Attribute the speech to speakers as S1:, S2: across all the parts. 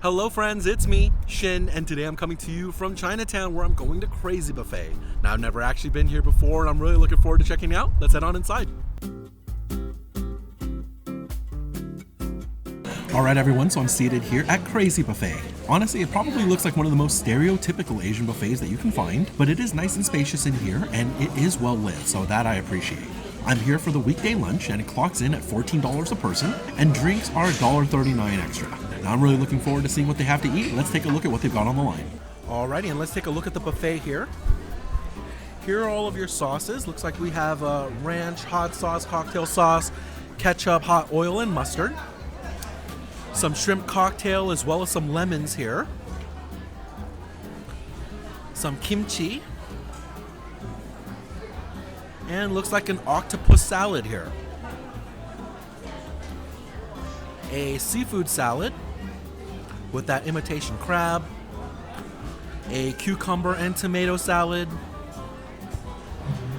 S1: Hello friends, it's me, Shin, and today I'm coming to you from Chinatown where I'm going to Krazy Buffet. Now I've never actually been here before and I'm really looking forward to checking it out. Let's head on inside. Alright everyone, so I'm seated here at Krazy Buffet. Honestly, it probably looks like one of the most stereotypical Asian buffets that you can find, but it is nice and spacious in here and it is well lit, so that I appreciate. I'm here for the weekday lunch and it clocks in at $14 a person and drinks are $1.39 extra. Now I'm really looking forward to seeing what they have to eat. Let's take a look at what they've got on the line. Alrighty, and let's take a look at the buffet here. Here are all of your sauces. Looks like we have ranch, hot sauce, cocktail sauce, ketchup, hot oil, and mustard. Some shrimp cocktail as well as some lemons here. Some kimchi. And looks like an octopus salad here. A seafood salad with that imitation crab. A cucumber and tomato salad.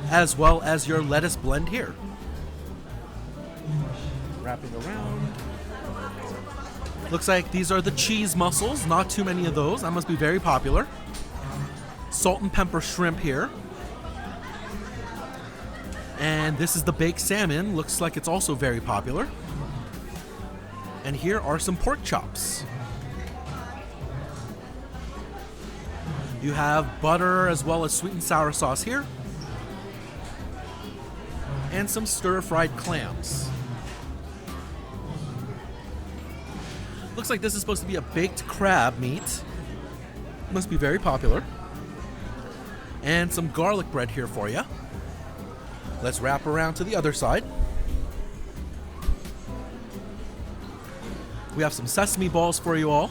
S1: As well as your lettuce blend here. Wrapping around. Looks like these are the cheese mussels. Not too many of those. That must be very popular. Salt and pepper shrimp here. And this is the baked salmon. Looks like it's also very popular. And here are some pork chops. You have butter as well as sweet and sour sauce here. And some stir-fried clams. Looks like this is supposed to be a baked crab meat. Must be very popular. And some garlic bread here for you. Let's wrap around to the other side. We have some sesame balls for you all.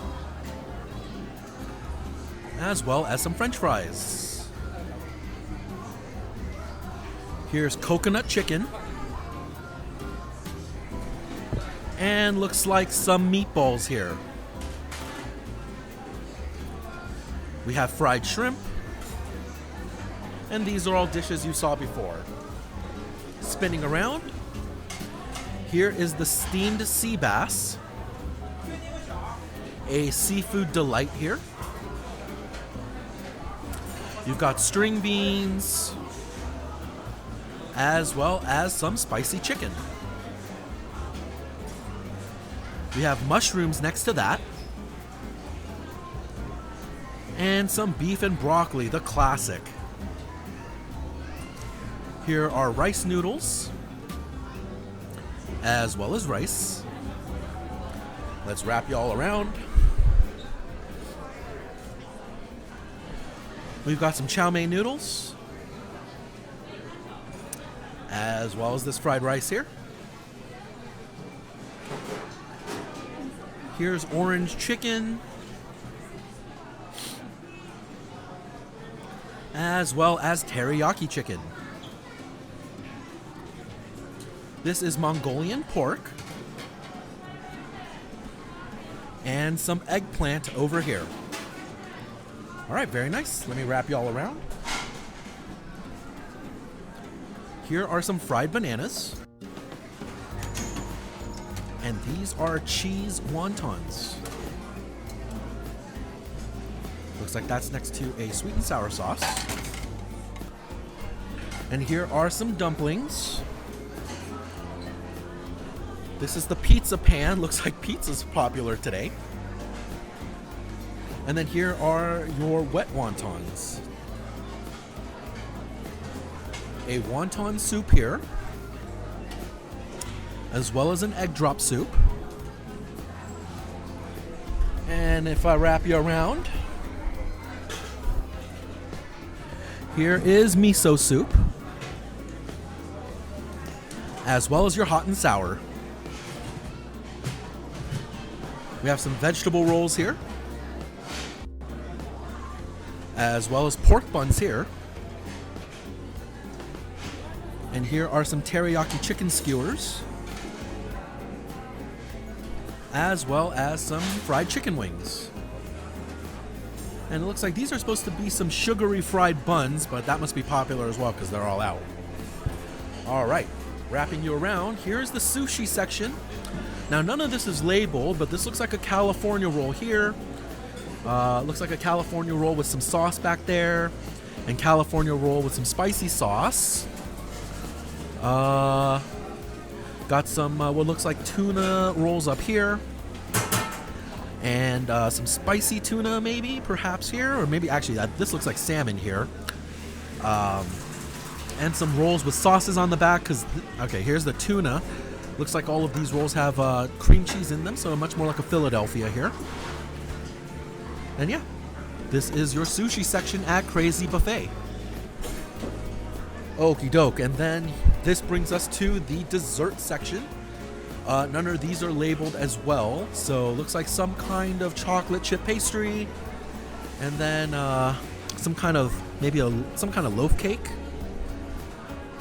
S1: As well as some French fries. Here's coconut chicken. And looks like some meatballs here. We have fried shrimp. And these are all dishes you saw before. Spinning around. Here is the steamed sea bass. A seafood delight here. You've got string beans. As well as some spicy chicken. We have mushrooms next to that. And some beef and broccoli, the classic. Here are rice noodles. As well as rice. Let's wrap you all around. We've got some chow mein noodles. As well as this fried rice here. Here's orange chicken. As well as teriyaki chicken. This is Mongolian pork. And some eggplant over here. Alright, very nice. Let me wrap you all around. Here are some fried bananas. And these are cheese wontons. Looks like that's next to a sweet and sour sauce. And here are some dumplings. This is the pizza pan. Looks like pizza's popular today. And then here are your wet wontons. A wonton soup here. As well as an egg drop soup. And if I wrap you around, here is miso soup. As well as your hot and sour. We have some vegetable rolls here. As well as pork buns here. And here are some teriyaki chicken skewers. As well as some fried chicken wings. And it looks like these are supposed to be some sugary fried buns, but that must be popular as well because they're all out. Alright, wrapping you around, here's the sushi section. Now, none of this is labeled, but this looks like a California roll here. Looks like a California roll with some sauce back there, and California roll with some spicy sauce. Got some what looks like tuna rolls up here, and some spicy tuna maybe, perhaps here, or maybe actually this looks like salmon here. And some rolls with sauces on the back, because, okay, here's the tuna. Looks like all of these rolls have cream cheese in them, so much more like a Philadelphia here. And yeah, this is your sushi section at Krazy Buffet. Okie doke, and then this brings us to the dessert section. None of these are labeled as well, so looks like some kind of chocolate chip pastry, and then some kind of loaf cake.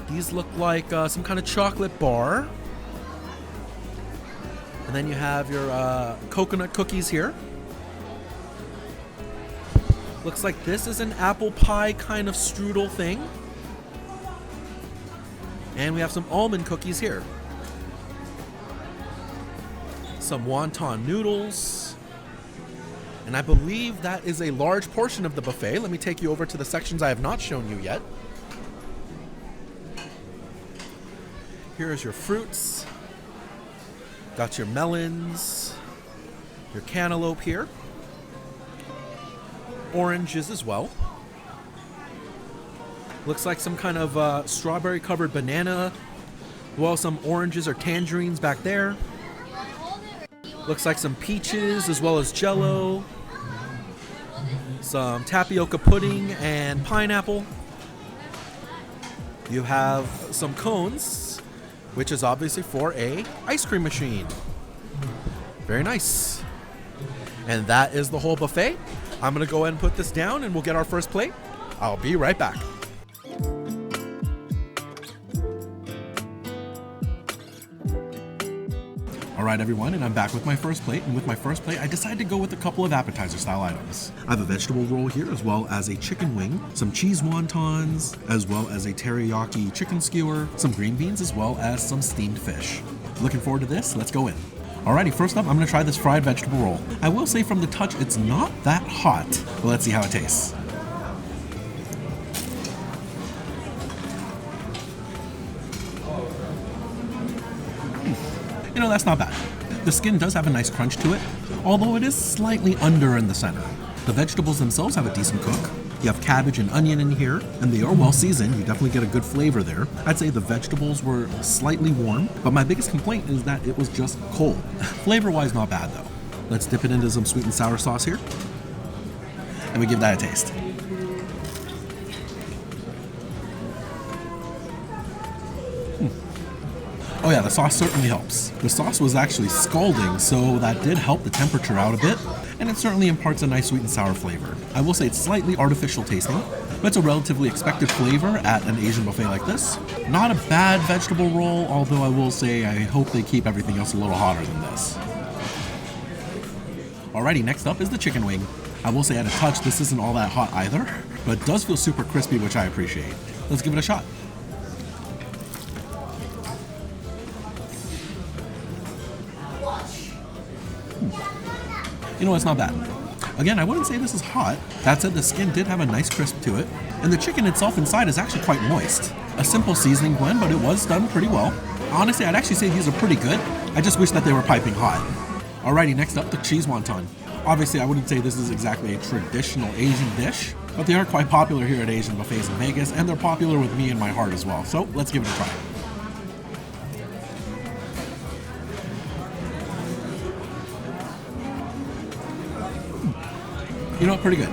S1: These look like some kind of chocolate bar. And then you have your coconut cookies here. Looks like this is an apple pie kind of strudel thing. And we have some almond cookies here. Some wonton noodles. And I believe that is a large portion of the buffet. Let me take you over to the sections I have not shown you yet. Here's your fruits. Got your melons, your cantaloupe here, oranges as well. Looks like some kind of strawberry covered banana, well, some oranges or tangerines back there. Looks like some peaches as well as jello, some tapioca pudding and pineapple. You have some cones, which is obviously for a ice cream machine. Very nice. And that is the whole buffet. I'm gonna go ahead and put this down and we'll get our first plate. I'll be right back. Alright everyone, and I'm back with my first plate, and with my first plate I decided to go with a couple of appetizer style items. I have a vegetable roll here, as well as a chicken wing, some cheese wontons, as well as a teriyaki chicken skewer, some green beans, as well as some steamed fish. Looking forward to this, let's go in. Alrighty, first up I'm going to try this fried vegetable roll. I will say from the touch it's not that hot, but let's see how it tastes. You know, that's not bad. The skin does have a nice crunch to it, although it is slightly under in the center. The vegetables themselves have a decent cook. You have cabbage and onion in here, and they are well seasoned. You definitely get a good flavor there. I'd say the vegetables were slightly warm, but my biggest complaint is that it was just cold. Flavor-wise, not bad though. Let's dip it into some sweet and sour sauce here, and we give that a taste. Oh yeah, the sauce certainly helps. The sauce was actually scalding, so that did help the temperature out a bit, and it certainly imparts a nice sweet and sour flavor. I will say it's slightly artificial tasting, but it's a relatively expected flavor at an Asian buffet like this. Not a bad vegetable roll, although I will say I hope they keep everything else a little hotter than this. Alrighty, next up is the chicken wing. I will say at a touch this isn't all that hot either, but it does feel super crispy, which I appreciate. Let's give it a shot. You know, it's not bad. Again, I wouldn't say this is hot. That said, the skin did have a nice crisp to it, and the chicken itself inside is actually quite moist. A simple seasoning blend, but it was done pretty well. Honestly, I'd actually say these are pretty good. I just wish that they were piping hot. Alrighty, next up, the cheese wonton. Obviously, I wouldn't say this is exactly a traditional Asian dish, but they are quite popular here at Asian buffets in Vegas, and they're popular with me in my heart as well. So let's give it a try. You know, pretty good.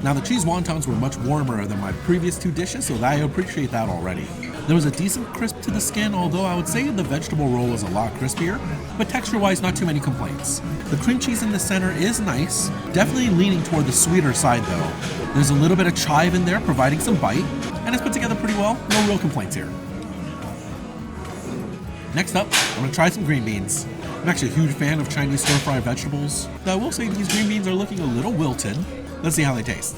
S1: Now the cheese wontons were much warmer than my previous two dishes, so I appreciate that already. There was a decent crisp to the skin, although I would say the vegetable roll was a lot crispier, but texture-wise not too many complaints. The cream cheese in the center is nice, definitely leaning toward the sweeter side though. There's a little bit of chive in there providing some bite, and it's put together pretty well, no real complaints here. Next up, I'm going to try some green beans. I'm actually a huge fan of Chinese stir-fried vegetables, though I will say these green beans are looking a little wilted. Let's see how they taste.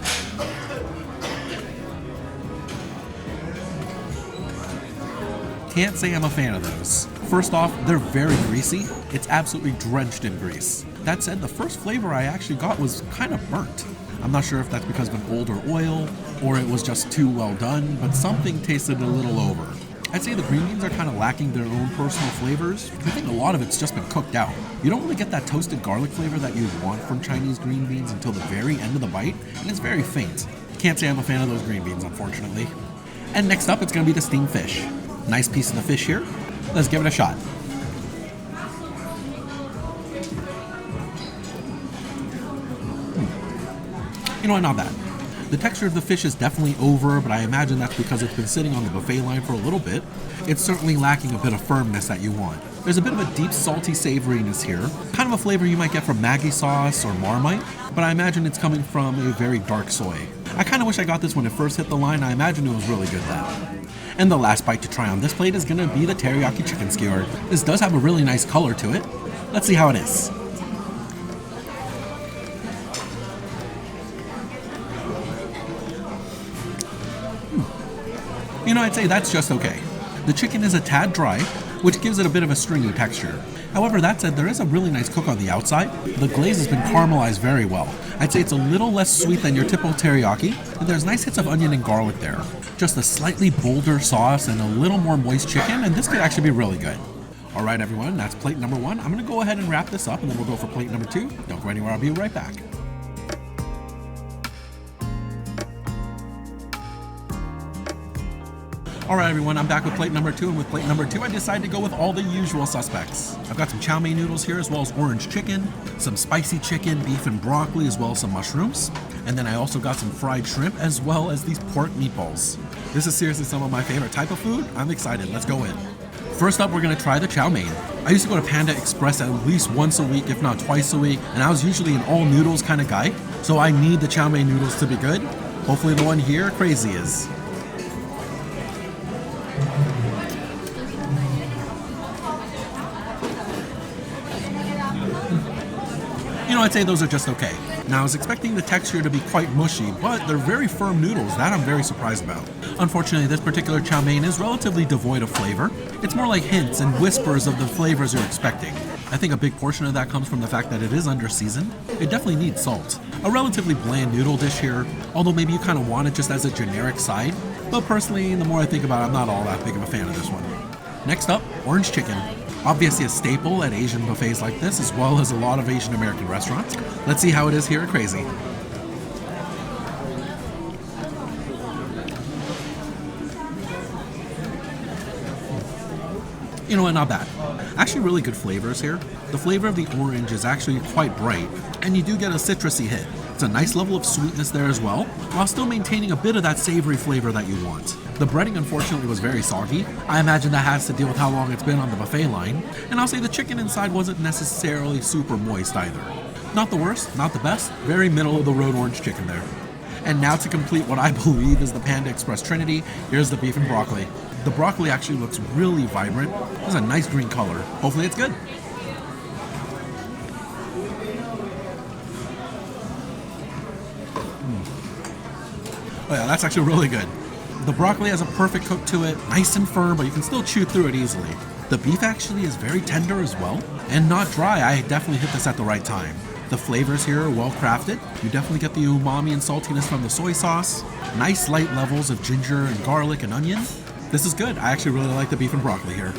S1: Can't say I'm a fan of those. First off, they're very greasy. It's absolutely drenched in grease. That said, the first flavor I actually got was kind of burnt. I'm not sure if that's because of an older oil or it was just too well done, but something tasted a little over. I'd say the green beans are kind of lacking their own personal flavors. I think a lot of it's just been cooked out. You don't really get that toasted garlic flavor that you want from Chinese green beans until the very end of the bite, and it's very faint. Can't say I'm a fan of those green beans, unfortunately. And next up, it's going to be the steamed fish. Nice piece of the fish here. Let's give it a shot. You know what, not bad. The texture of the fish is definitely over, but I imagine that's because it's been sitting on the buffet line for a little bit. It's certainly lacking a bit of firmness that you want. There's a bit of a deep salty savoriness here, kind of a flavor you might get from Maggi sauce or Marmite, but I imagine it's coming from a very dark soy. I kind of wish I got this when it first hit the line. I imagine it was really good then. And the last bite to try on this plate is going to be the teriyaki chicken skewer. This does have a really nice color to it. Let's see how it is. You know, I'd say that's just okay. The chicken is a tad dry, which gives it a bit of a stringy texture. However, that said, there is a really nice cook on the outside. The glaze has been caramelized very well. I'd say it's a little less sweet than your typical teriyaki, and there's nice hits of onion and garlic there. Just a slightly bolder sauce and a little more moist chicken, and this could actually be really good. All right, everyone, that's plate number 1. I'm going to go ahead and wrap this up, and then we'll go for plate number 2. Don't go anywhere, I'll be right back. Alright everyone, I'm back with plate number 2, and with plate number 2 I decided to go with all the usual suspects. I've got some chow mein noodles here, as well as orange chicken, some spicy chicken, beef and broccoli, as well as some mushrooms, and then I also got some fried shrimp, as well as these pork meatballs. This is seriously some of my favorite type of food. I'm excited, let's go in. First up, we're going to try the chow mein. I used to go to Panda Express at least once a week, if not twice a week, and I was usually an all noodles kind of guy, so I need the chow mein noodles to be good. Hopefully the one here, Krazy is. You know, I'd say those are just okay. Now, I was expecting the texture to be quite mushy, but they're very firm noodles. That I'm very surprised about. Unfortunately, this particular chow mein is relatively devoid of flavor. It's more like hints and whispers of the flavors you're expecting. I think a big portion of that comes from the fact that it is under-seasoned. It definitely needs salt. A relatively bland noodle dish here, although maybe you kind of want it just as a generic side. But personally, the more I think about it, I'm not all that big of a fan of this one. Next up, orange chicken. Obviously a staple at Asian buffets like this, as well as a lot of Asian American restaurants. Let's see how it is here at Krazy. You know what, not bad. Actually really good flavors here. The flavor of the orange is actually quite bright, and you do get a citrusy hit. It's a nice level of sweetness there as well, while still maintaining a bit of that savory flavor that you want. The breading unfortunately was very soggy. I imagine that has to deal with how long it's been on the buffet line, and I'll say the chicken inside wasn't necessarily super moist either. Not the worst, not the best, very middle of the road orange chicken there. And now to complete what I believe is the Panda Express Trinity, here's the beef and broccoli. The broccoli actually looks really vibrant. It's a nice green color. Hopefully it's good. Oh yeah, that's actually really good. The broccoli has a perfect cook to it, nice and firm, but you can still chew through it easily. The beef actually is very tender as well, and not dry. I definitely hit this at the right time. The flavors here are well crafted. You definitely get the umami and saltiness from the soy sauce. Nice light levels of ginger and garlic and onion. This is good. I actually really like the beef and broccoli here.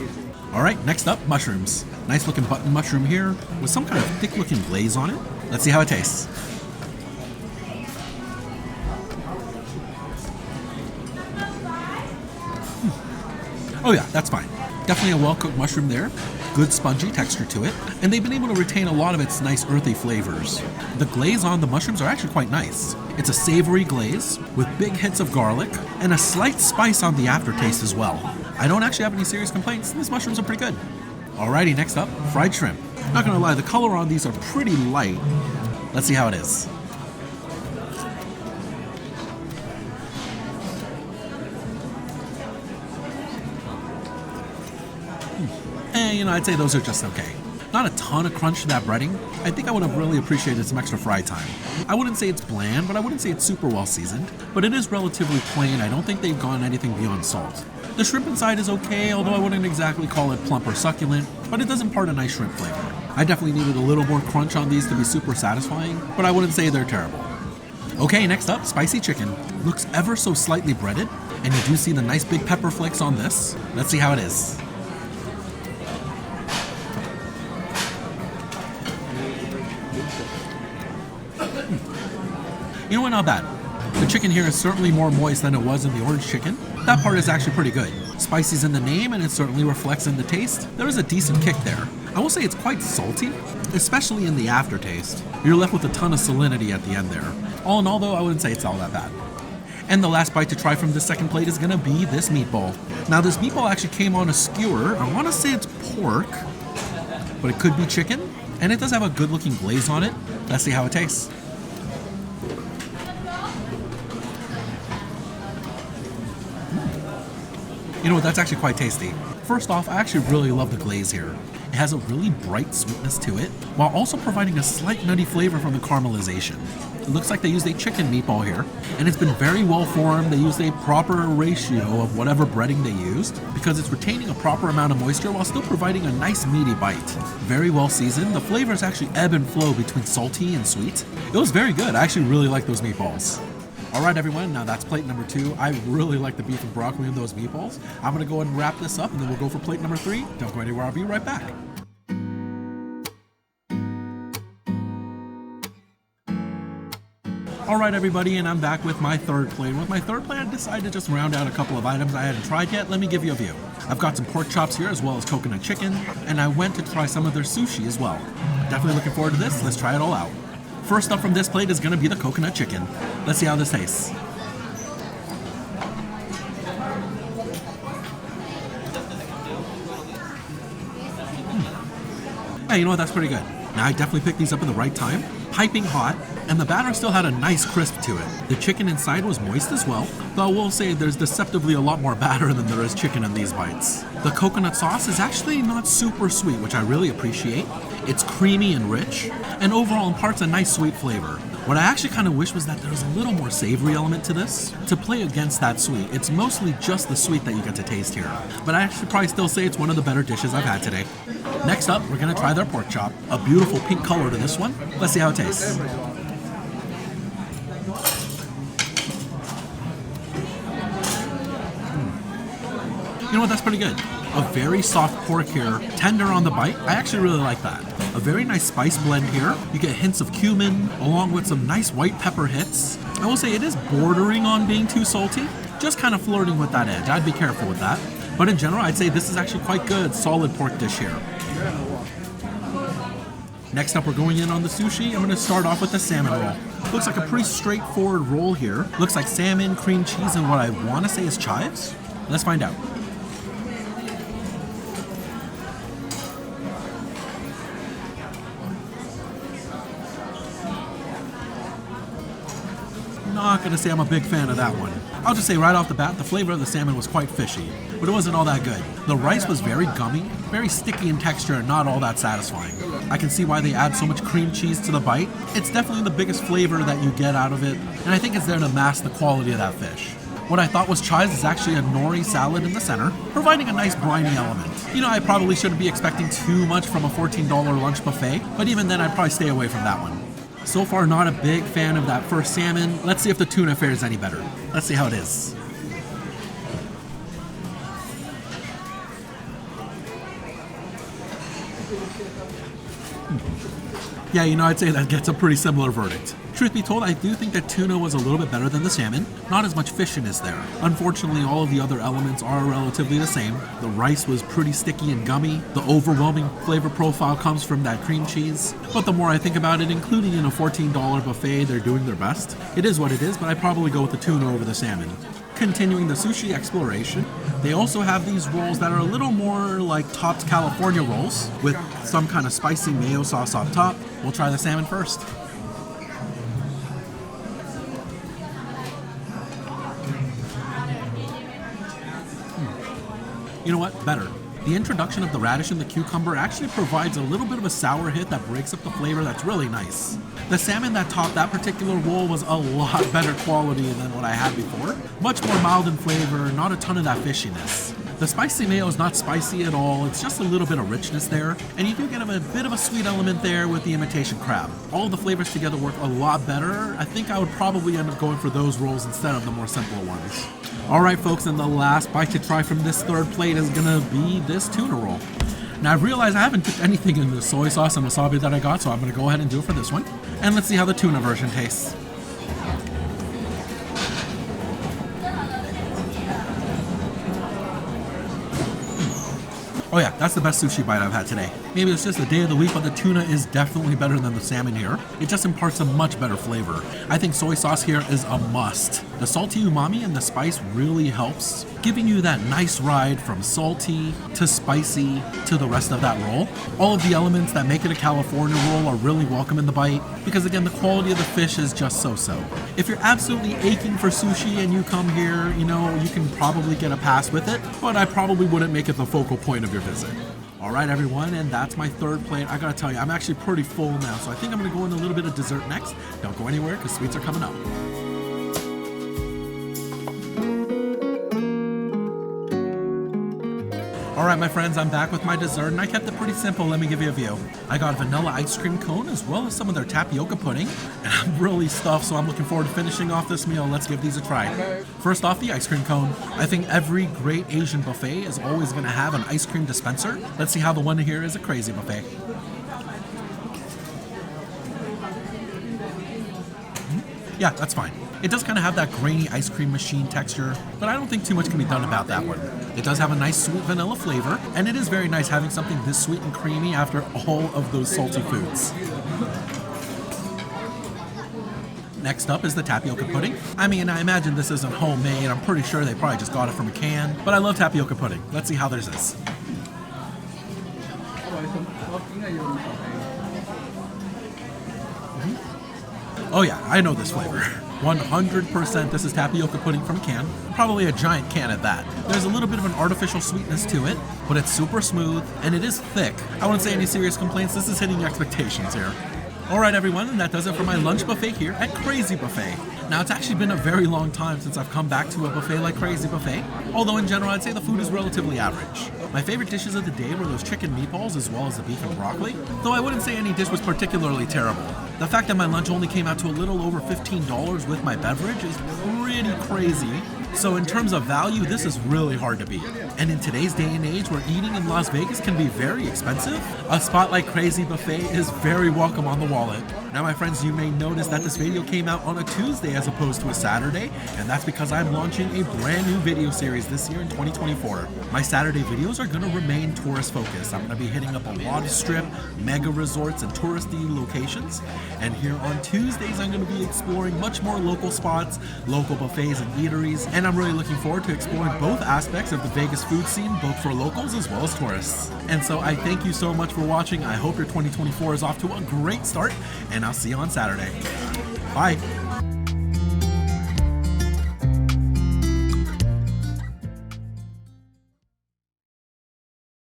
S1: Alright, next up, mushrooms. Nice looking button mushroom here with some kind of thick looking glaze on it. Let's see how it tastes. Oh yeah, that's fine. Definitely a well-cooked mushroom there. Good spongy texture to it. And they've been able to retain a lot of its nice earthy flavors. The glaze on the mushrooms are actually quite nice. It's a savory glaze with big hits of garlic and a slight spice on the aftertaste as well. I don't actually have any serious complaints. These mushrooms are pretty good. Alrighty, next up, fried shrimp. Not gonna lie, the color on these are pretty light. Let's see how it is. And, you know, I'd say those are just okay. Not a ton of crunch to that breading. I think I would have really appreciated some extra fry time. I wouldn't say it's bland, but I wouldn't say it's super well seasoned. But it is relatively plain. I don't think they've gone anything beyond salt. The shrimp inside is okay, although I wouldn't exactly call it plump or succulent, but it does impart a nice shrimp flavor. I definitely needed a little more crunch on these to be super satisfying, but I wouldn't say they're terrible. Okay, next up, spicy chicken. Looks ever so slightly breaded, and you do see the nice big pepper flakes on this. Let's see how it is. You know what, not bad. The chicken here is certainly more moist than it was in the orange chicken. That part is actually pretty good. Spicy's in the name and it certainly reflects in the taste. There is a decent kick there. I will say it's quite salty, especially in the aftertaste. You're left with a ton of salinity at the end there. All in all though, I wouldn't say it's all that bad. And the last bite to try from this second plate is gonna be this meatball. Now this meatball actually came on a skewer. I wanna say it's pork, but it could be chicken. And it does have a good looking glaze on it. Let's see how it tastes. You know what, that's actually quite tasty. First off, I actually really love the glaze here. It has a really bright sweetness to it, while also providing a slight nutty flavor from the caramelization. It looks like they used a chicken meatball here, and it's been very well formed. They used a proper ratio of whatever breading they used, because it's retaining a proper amount of moisture while still providing a nice meaty bite. Very well seasoned. The flavors actually ebb and flow between salty and sweet. It was very good. I actually really like those meatballs. Alright everyone, now that's plate number 2. I really like the beef and broccoli and those meatballs. I'm going to go ahead and wrap this up and then we'll go for plate number 3. Don't go anywhere, I'll be right back. Alright everybody, and I'm back with my third plate. With my third plate, I decided to just round out a couple of items I hadn't tried yet. Let me give you a view. I've got some pork chops here as well as coconut chicken, and I went to try some of their sushi as well. Definitely looking forward to this. Let's try it all out. First up from this plate is going to be the coconut chicken. Let's see how this tastes. Hey, you know what? That's pretty good. Now, I definitely picked these up in the right time. Piping hot, and the batter still had a nice crisp to it. The chicken inside was moist as well, though I will say there's deceptively a lot more batter than there is chicken in these bites. The coconut sauce is actually not super sweet, which I really appreciate. It's creamy and rich, and overall imparts a nice sweet flavor. What I actually kind of wish was that there was a little more savory element to this. To play against that sweet, it's mostly just the sweet that you get to taste here. But I actually probably still say it's one of the better dishes I've had today. Next up, we're going to try their pork chop. A beautiful pink color to this one. Let's see how it tastes. You know what, that's pretty good. A very soft pork here, tender on the bite. I actually really like that. A very nice spice blend here. You get hints of cumin, along with some nice white pepper hits. I will say it is bordering on being too salty, just kind of flirting with that edge. I'd be careful with that. But in general, I'd say this is actually quite good, solid pork dish here. Next up, we're going in on the sushi. I'm going to start off with the salmon roll. Looks like a pretty straightforward roll here. Looks like salmon, cream cheese, and what I want to say is chives. Let's find out. Not gonna say I'm a big fan of that one. I'll just say right off the bat, the flavor of the salmon was quite fishy, but it wasn't all that good. The rice was very gummy, very sticky in texture, and not all that satisfying. I can see why they add so much cream cheese to the bite. It's definitely the biggest flavor that you get out of it, and I think it's there to mask the quality of that fish. What I thought was chives is actually a nori salad in the center, providing a nice briny element. You know, I probably shouldn't be expecting too much from a $14 lunch buffet, but even then I'd probably stay away from that one. So far, not a big fan of that first salmon. Let's see if the tuna fares any better. Let's see how it is. Yeah, you know, I'd say that gets a pretty similar verdict. Truth be told, I do think that tuna was a little bit better than the salmon. Not as much fishiness there. Unfortunately, all of the other elements are relatively the same. The rice was pretty sticky and gummy. The overwhelming flavor profile comes from that cream cheese. But the more I think about it, including in a $14 buffet, they're doing their best. It is what it is, but I'd probably go with the tuna over the salmon. Continuing the sushi exploration, they also have these rolls that are a little more like Tops California rolls with some kind of spicy mayo sauce on top. We'll try the salmon first. You know what? Better. The introduction of the radish and the cucumber actually provides a little bit of a sour hit that breaks up the flavor that's really nice. The salmon that topped that particular roll was a lot better quality than what I had before. Much more mild in flavor, not a ton of that fishiness. The spicy mayo is not spicy at all, it's just a little bit of richness there, and you do get a bit of a sweet element there with the imitation crab. All the flavors together work a lot better. I think I would probably end up going for those rolls instead of the more simpler ones. Alright folks, and the last bite to try from this third plate is gonna be this tuna roll. Now I realize I haven't dipped anything in the soy sauce and wasabi that I got, so I'm gonna go ahead and do it for this one. And let's see how the tuna version tastes. Oh yeah, that's the best sushi bite I've had today. Maybe it's just the day of the week, but the tuna is definitely better than the salmon here. It just imparts a much better flavor. I think soy sauce here is a must. The salty umami and the spice really helps, giving you that nice ride from salty to spicy to the rest of that roll. All of the elements that make it a California roll are really welcome in the bite, because again, the quality of the fish is just so-so. If you're absolutely aching for sushi and you come here, you know, you can probably get a pass with it, but I probably wouldn't make it the focal point of your visit. Alright everyone, and that's my third plate. I gotta tell you, I'm actually pretty full now, so I think I'm gonna go in a little bit of dessert next. Don't go anywhere, because sweets are coming up. Alright my friends, I'm back with my dessert, and I kept it pretty simple. Let me give you a view. I got a vanilla ice cream cone, as well as some of their tapioca pudding, and I'm really stuffed, so I'm looking forward to finishing off this meal. Let's give these a try. First off, the ice cream cone. I think every great Asian buffet is always going to have an ice cream dispenser. Let's see how the one here is a Krazy Buffet. Yeah, that's fine. It does kind of have that grainy ice cream machine texture, but I don't think too much can be done about that one. It does have a nice sweet vanilla flavor, and it is very nice having something this sweet and creamy after all of those salty foods. Next up is the tapioca pudding. I mean, I imagine this isn't homemade. I'm pretty sure they probably just got it from a can, but I love tapioca pudding. Let's see how theirs is. Oh yeah, I know this flavor. 100% this is tapioca pudding from a can. Probably a giant can at that. There's a little bit of an artificial sweetness to it, but it's super smooth, and it is thick. I wouldn't say any serious complaints. This is hitting expectations here. Alright everyone, and that does it for my lunch buffet here at Krazy Buffet. Now it's actually been a very long time since I've come back to a buffet like Krazy Buffet, although in general I'd say the food is relatively average. My favorite dishes of the day were those chicken meatballs as well as the beef and broccoli, though I wouldn't say any dish was particularly terrible. The fact that my lunch only came out to a little over $15 with my beverage is pretty crazy. So in terms of value, this is really hard to beat. And in today's day and age where eating in Las Vegas can be very expensive, a spot like Krazy Buffet is very welcome on the wallet. Now my friends, you may notice that this video came out on a Tuesday as opposed to a Saturday, and that's because I'm launching a brand new video series this year in 2024. My Saturday videos are going to remain tourist focused. I'm going to be hitting up a lot of strip, mega resorts, and touristy locations. And here on Tuesdays, I'm going to be exploring much more local spots, local buffets and eateries, and I'm really looking forward to exploring both aspects of the Vegas food scene, both for locals as well as tourists. And so I thank you so much for watching. I hope your 2024 is off to a great start, and I'll see you on Saturday. Bye.